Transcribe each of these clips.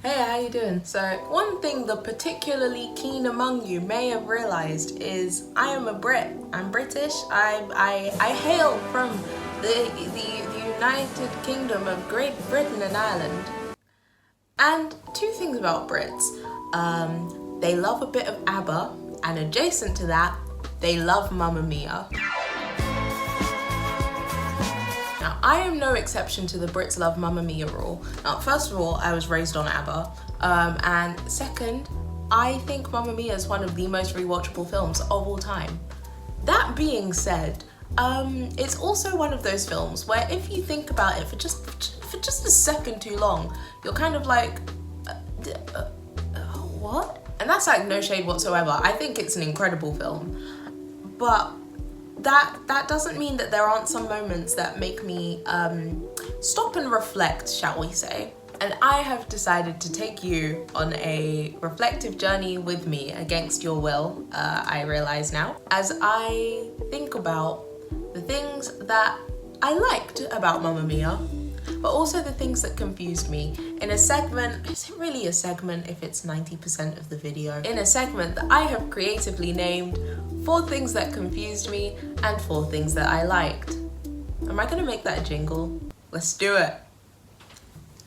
Hey, how you doing? So one thing the particularly keen among you may have realized is I am a Brit. I'm British. I hail from the United Kingdom of Great Britain and Ireland. And two things about Brits. They love a bit of ABBA, and adjacent to that, they love Mamma Mia. Now, I am no exception to the Brits love Mamma Mia rule. Now, first of all, I was raised on ABBA, and second, I think Mamma Mia is one of the most rewatchable films of all time. That being said, it's also one of those films where if you think about it for just a second too long, you're kind of like, what? And that's like no shade whatsoever. I think it's an incredible film, but that doesn't mean that there aren't some moments that make me stop and reflect, shall we say. And I have decided to take you on a reflective journey with me against your will, I realize now, as I think about the things that I liked about Mamma Mia, but also the things that confused me in a segment. Is it really a segment if it's 90% of the video? In a segment that I have creatively named 4 things that confused me and 4 things that I liked. Am I gonna make that a jingle? Let's do it.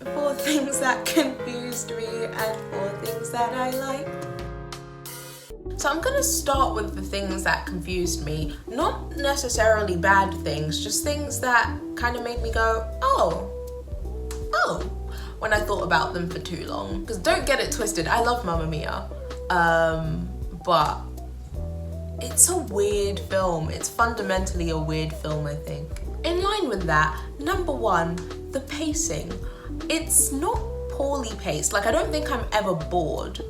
4 things that confused me and 4 things that I liked. So I'm gonna start with the things that confused me. Not necessarily bad things, just things that kind of made me go, oh, when I thought about them for too long. Because don't get it twisted, I love Mamma Mia, but it's a weird film. It's fundamentally a weird film, I think. In line with that, number 1, the pacing. It's not poorly paced. Like, I don't think I'm ever bored,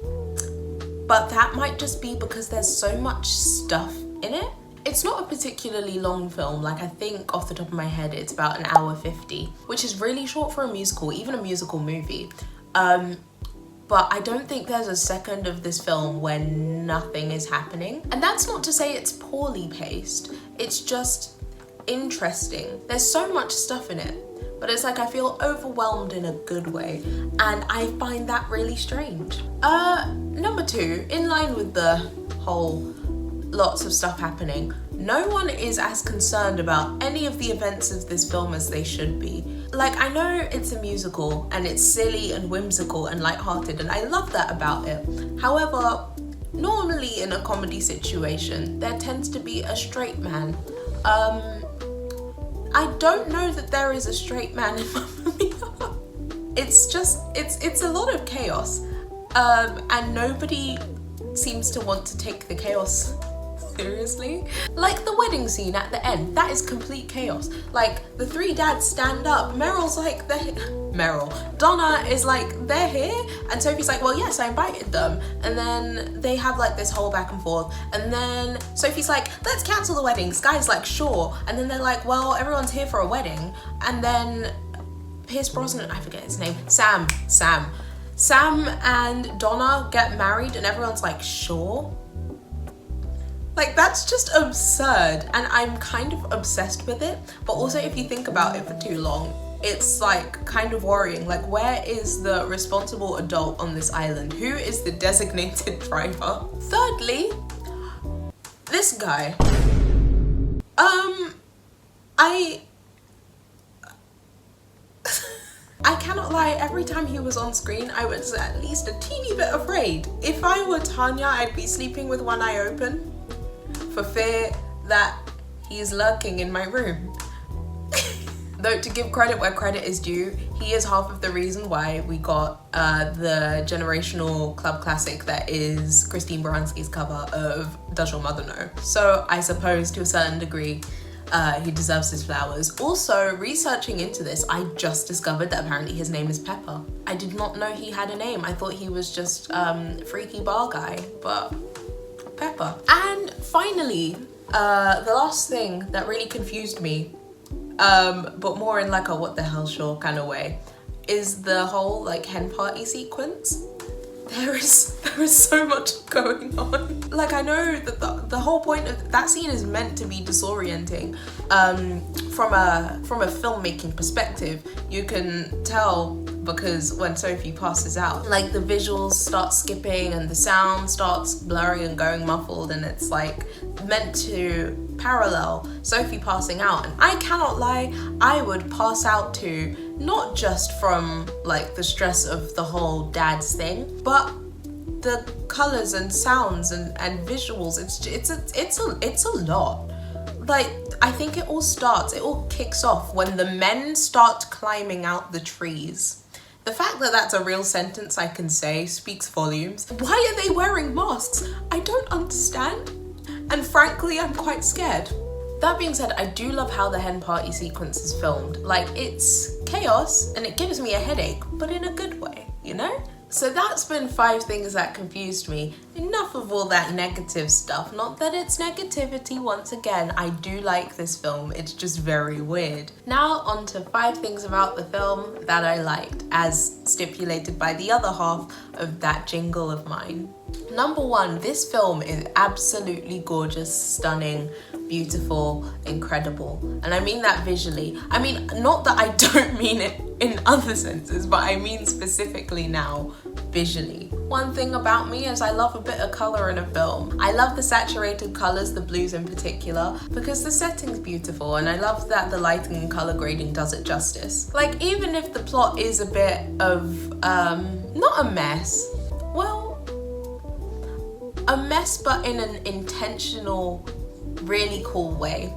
but that might just be because there's so much stuff in it. It's not a particularly long film. Like, I think off the top of my head, it's about 1:50, which is really short for a musical, even a musical movie. But I don't think there's a second of this film where nothing is happening. And that's not to say it's poorly paced. It's just interesting. There's so much stuff in it, but it's like I feel overwhelmed in a good way. And I find that really strange. Number 2, in line with the whole lots of stuff happening, no one is as concerned about any of the events of this film as they should be. Like, I know it's a musical and it's silly and whimsical and lighthearted, and I love that about it. However, normally in a comedy situation, there tends to be a straight man. I don't know that there is a straight man in Mamma Mia. It's a lot of chaos, and nobody seems to want to take the chaos seriously. Like the wedding scene at the end, that is complete chaos. Like, the 3 dads stand up, Meryl's like, Donna is like, they're here, and Sophie's like, well, yes, I invited them. And then they have like this whole back and forth, and then Sophie's like, let's cancel the wedding. Sky's like, sure. And then they're like, well, everyone's here for a wedding. And then Pierce Brosnan, I forget his name, Sam and Donna get married, and everyone's like, sure. Like, that's just absurd, and I'm kind of obsessed with it. But also, if you think about it for too long, it's like kind of worrying. Like, where is the responsible adult on this island? Who is the designated driver? Thirdly, this guy. I cannot lie, every time he was on screen, I was at least a teeny bit afraid. If I were Tanya, I'd be sleeping with one eye open, for fear that he's lurking in my room. Though, to give credit where credit is due, he is half of the reason why we got the generational club classic that is Christine Baranski's cover of Does Your Mother Know? So I suppose to a certain degree, he deserves his flowers. Also, researching into this, I just discovered that apparently his name is Pepper. I did not know he had a name. I thought he was just freaky bar guy, but Pepper. And finally, the last thing that really confused me, but more in like a what the hell sure kind of way, is the whole like hen party sequence. There is so much going on. Like, I know that the whole point of that scene is meant to be disorienting. From a filmmaking perspective, you can tell because when Sophie passes out, like the visuals start skipping and the sound starts blurry and going muffled, and it's like meant to parallel Sophie passing out. And I cannot lie, I would pass out too, not just from like the stress of the whole dad's thing, but the colors and sounds and visuals. It's a lot. Like, I think it all kicks off when the men start climbing out the trees. The fact that that's a real sentence I can say speaks volumes. Why are they wearing masks? I don't understand. And frankly, I'm quite scared. That being said, I do love how the hen party sequence is filmed. Like, it's chaos and it gives me a headache, but in a good way, you know? So that's been 5 things that confused me. Enough of all that negative stuff. Not that it's negativity, once again. I do like this film, it's just very weird. Now on to 5 things about the film that I liked, as stipulated by the other half of that jingle of mine. Number 1, this film is absolutely gorgeous, stunning, beautiful, incredible. And I mean that visually. I mean, not that I don't mean it in other senses, but I mean specifically now, visually. One thing about me is I love a bit of colour in a film. I love the saturated colours, the blues in particular, because the setting's beautiful, and I love that the lighting and colour grading does it justice. Like, even if the plot is a bit of, not a mess, well, a mess but in an intentional, really cool way.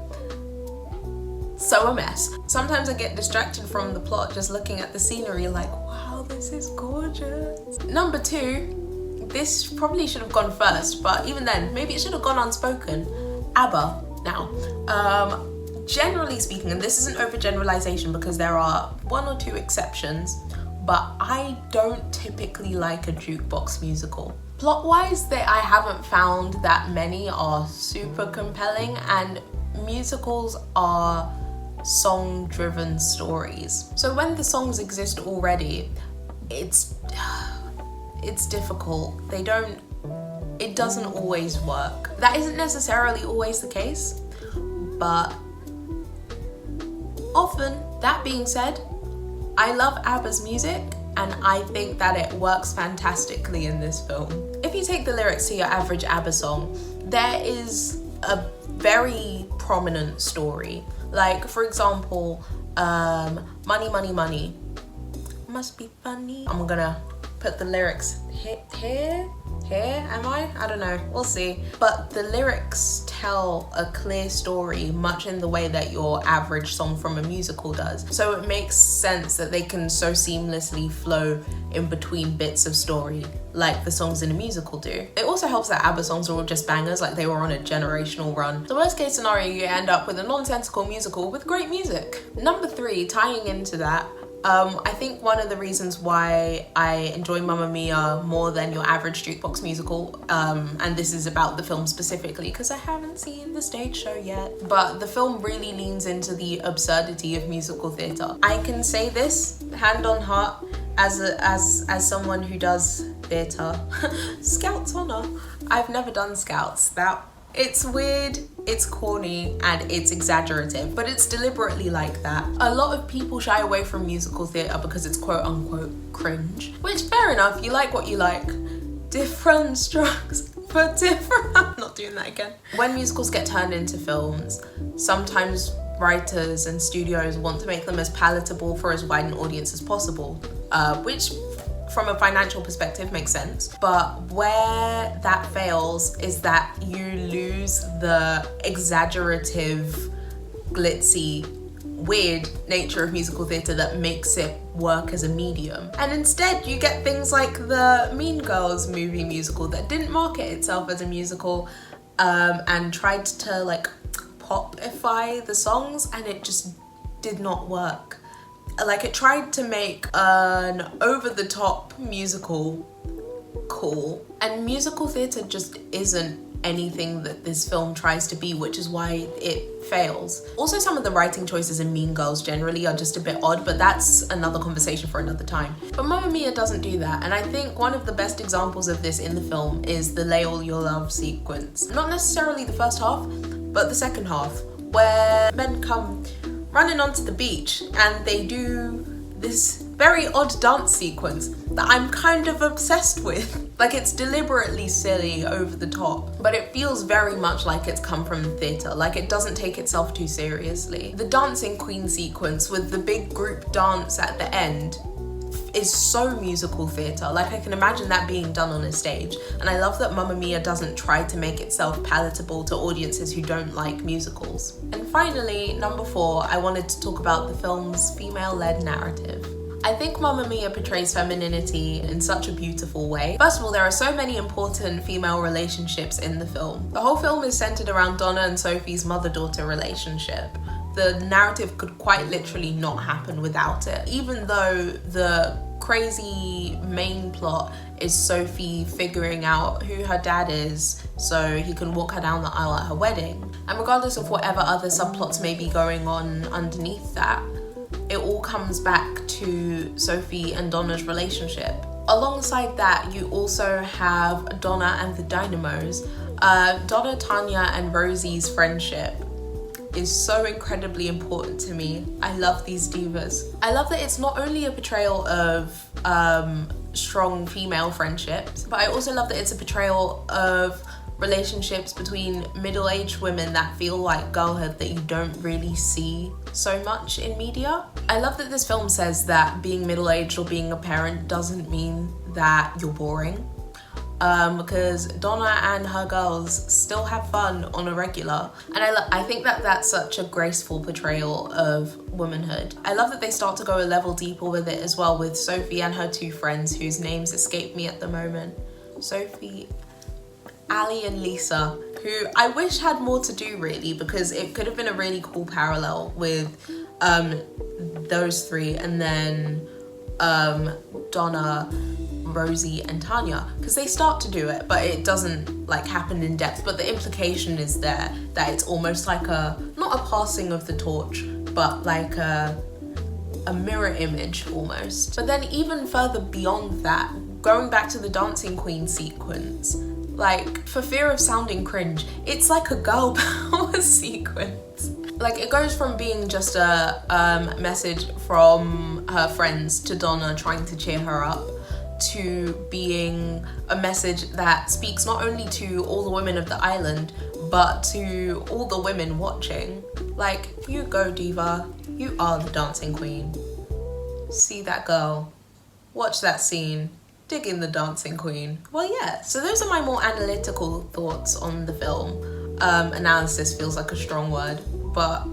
So a mess. Sometimes I get distracted from the plot just looking at the scenery like, wow, this is gorgeous. Number 2, this probably should have gone first, but even then, maybe it should have gone unspoken. ABBA. Now, generally speaking, and this isn't overgeneralization because there are 1 or 2 exceptions, but I don't typically like a jukebox musical. Plot-wise, I haven't found that many are super compelling, and musicals are song-driven stories. So when the songs exist already, it's difficult. It doesn't always work. That isn't necessarily always the case, but often. That being said, I love ABBA's music, and I think that it works fantastically in this film. If you take the lyrics to your average ABBA song, there is a very prominent story. Like, for example, Money, Money, Money. Must be funny. I'm gonna put the lyrics here, am I? I don't know, we'll see. But the lyrics tell a clear story, much in the way that your average song from a musical does. So it makes sense that they can so seamlessly flow in between bits of story like the songs in a musical do. It also helps that ABBA songs are all just bangers, like they were on a generational run. The worst case scenario, you end up with a nonsensical musical with great music. Number 3, tying into that, I think one of the reasons why I enjoy Mamma Mia more than your average jukebox musical, and this is about the film specifically because I haven't seen the stage show yet, but the film really leans into the absurdity of musical theatre. I can say this, hand on heart, as someone who does theatre. Scouts honour. I've never done Scouts. It's weird, it's corny, and it's exaggerative, but it's deliberately like that. A lot of people shy away from musical theatre because it's quote unquote cringe, which fair enough, you like what you like. Different strokes for different... I'm not doing that again. When musicals get turned into films, sometimes writers and studios want to make them as palatable for as wide an audience as possible, which from a financial perspective makes sense. But where that fails is that you lose the exaggerative, glitzy, weird nature of musical theatre that makes it work as a medium. And instead you get things like the Mean Girls movie musical that didn't market itself as a musical, and tried to like popify the songs, and it just did not work. Like, it tried to make an over-the-top musical cool, and musical theatre just isn't anything that this film tries to be, which is why it fails. Also, some of the writing choices in Mean Girls generally are just a bit odd, but that's another conversation for another time. But Mamma Mia doesn't do that, and I think one of the best examples of this in the film is the Lay All Your Love sequence. Not necessarily the first half, but the second half, where men come running onto the beach and they do this very odd dance sequence that I'm kind of obsessed with. Like, it's deliberately silly, over the top, but it feels very much like it's come from theatre. Like, it doesn't take itself too seriously. The dancing queen sequence with the big group dance at the end is so musical theatre. Like, I can imagine that being done on a stage. And I love that Mamma Mia doesn't try to make itself palatable to audiences who don't like musicals. And finally, number 4, I wanted to talk about the film's female-led narrative. I think Mamma Mia portrays femininity in such a beautiful way. First of all, there are so many important female relationships in the film. The whole film is centered around Donna and Sophie's mother-daughter relationship. The narrative could quite literally not happen without it. Even though the crazy main plot is Sophie figuring out who her dad is so he can walk her down the aisle at her wedding. And regardless of whatever other subplots may be going on underneath that, it all comes back to Sophie and Donna's relationship. Alongside that, you also have Donna and the Dynamos. Donna, Tanya, and Rosie's friendship is so incredibly important to me. I love these divas. I love that it's not only a portrayal of strong female friendships, but I also love that it's a portrayal of relationships between middle-aged women that feel like girlhood that you don't really see so much in media. I love that this film says that being middle-aged or being a parent doesn't mean that you're boring. Because Donna and her girls still have fun on a regular. And I think that that's such a graceful portrayal of womanhood. I love that they start to go a level deeper with it as well, with Sophie and her 2 friends whose names escape me at the moment. Sophie, Ali, and Lisa, who I wish had more to do really, because it could have been a really cool parallel with those 3, and then Donna, Rosie, and Tanya, because they start to do it, but it doesn't like happen in depth. But the implication is there that it's almost like not a passing of the torch, but like a mirror image almost. But then even further beyond that, going back to the dancing queen sequence, like, for fear of sounding cringe, it's like a girl power sequence. Like, it goes from being just a message from her friends to Donna trying to cheer her up, to being a message that speaks not only to all the women of the island, but to all the women watching. Like, you go, diva. You are the dancing queen. See that girl. Watch that scene. Dig in the dancing queen. Well, yeah, so those are my more analytical thoughts on the film. Analysis feels like a strong word, but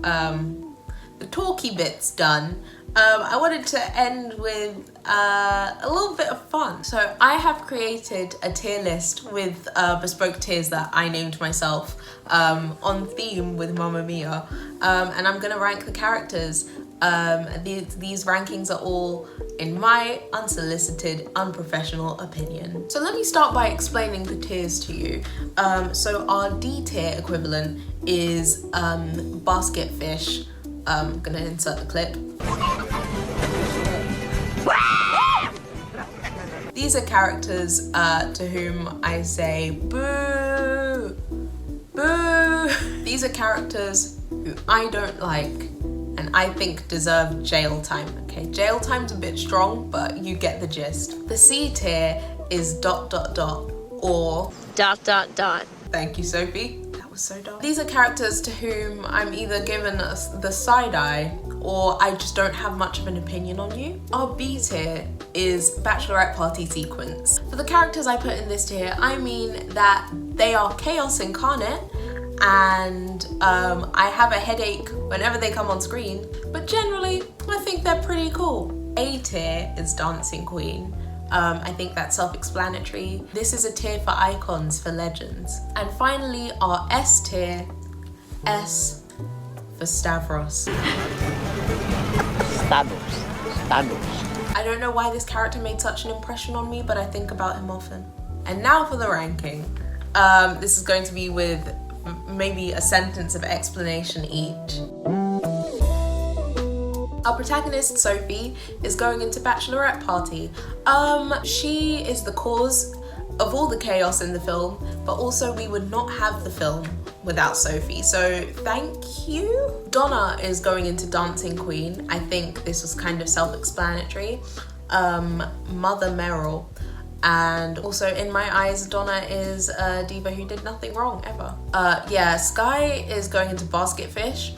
the talky bit's done. I wanted to end with a little bit of fun. So I have created a tier list with bespoke tiers that I named myself on theme with Mamma Mia, and I'm gonna rank the characters. These rankings are all in my unsolicited, unprofessional opinion. So let me start by explaining the tiers to you. So our D tier equivalent is basket fish. I'm gonna insert the clip. These are characters to whom I say boo, boo. These are characters who I don't like and I think deserve jail time. Okay, jail time's a bit strong, but you get the gist. The C tier is ... or ... Thank you, Sophie. That was so dark. These are characters to whom I'm either given the side eye or I just don't have much of an opinion on you. Our B tier is bachelorette party sequence. For the characters I put in this tier, I mean that they are chaos incarnate, and I have a headache whenever they come on screen, but generally I think they're pretty cool. A tier is dancing queen. I think that's self-explanatory. This is a tier for icons, for legends. And finally, our S tier, S for Stavros. Stavros. I don't know why this character made such an impression on me, but I think about him often. And now for the ranking. This is going to be with maybe a sentence of explanation each. Our protagonist, Sophie, is going into bachelorette party. She is the cause of all the chaos in the film, but also we would not have the film without Sophie, so thank you. Donna is going into Dancing Queen. I think this was kind of self-explanatory. Mother Meryl, and also in my eyes Donna is a diva who did nothing wrong ever. Yeah, Sky is going into Basket Fish,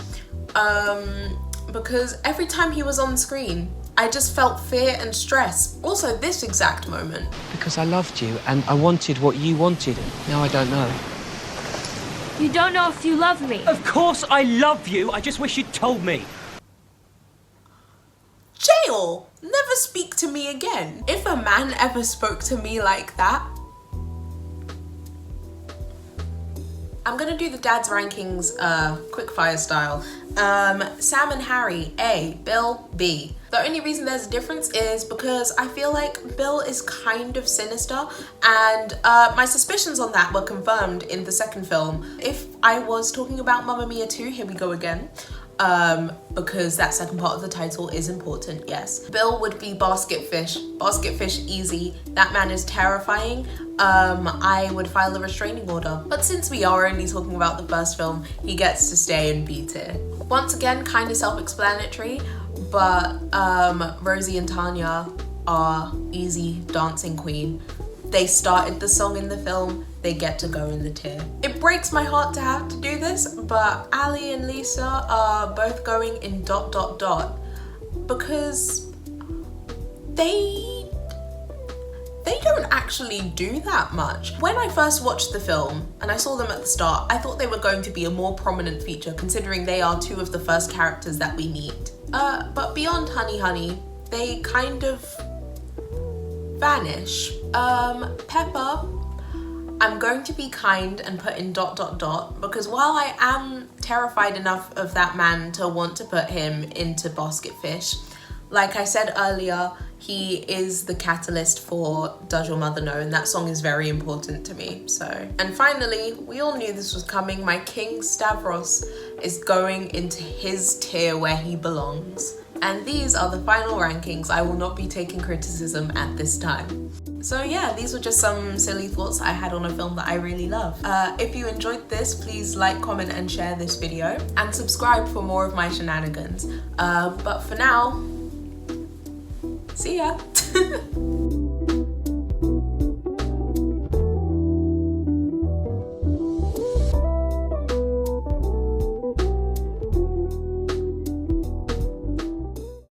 because every time he was on screen I just felt fear and stress. Also this exact moment. Because I loved you and I wanted what you wanted. Now I don't know. You don't know if you love me. Of course I love you. I just wish you'd told me. Jail! Never speak to me again. If a man ever spoke to me like that. I'm gonna do the dad's rankings quickfire style. Sam and Harry, A. Bill, B. The only reason there's a difference is because I feel like Bill is kind of sinister, and my suspicions on that were confirmed in the second film. If I was talking about Mamma Mia 2, here we go again. Because that second part of the title is important, yes. Bill would be Basket Fish. Basket Fish easy. That man is terrifying. I would file a restraining order. But since we are only talking about the first film, he gets to stay in B tier. Once again, kind of self-explanatory, but Rosie and Tanya are easy Dancing Queen. They started the song in the film, they get to go in the tier. It breaks my heart to have to do this, but Ali and Lisa are both going in ... because they don't actually do that much. When I first watched the film and I saw them at the start, I thought they were going to be a more prominent feature considering they are two of the first characters that we meet. But beyond Honey Honey, they kind of vanish. Pepper, I'm going to be kind and put in ... because while I am terrified enough of that man to want to put him into Basket Fish, like I said earlier, he is the catalyst for Does Your Mother Know, and that song is very important to me, so. And finally, we all knew this was coming, my King Stavros is going into his tier where he belongs. And these are the final rankings. I will not be taking criticism at this time. So yeah, these were just some silly thoughts I had on a film that I really love. If you enjoyed this, please like, comment, and share this video, and subscribe for more of my shenanigans. But for now, see ya.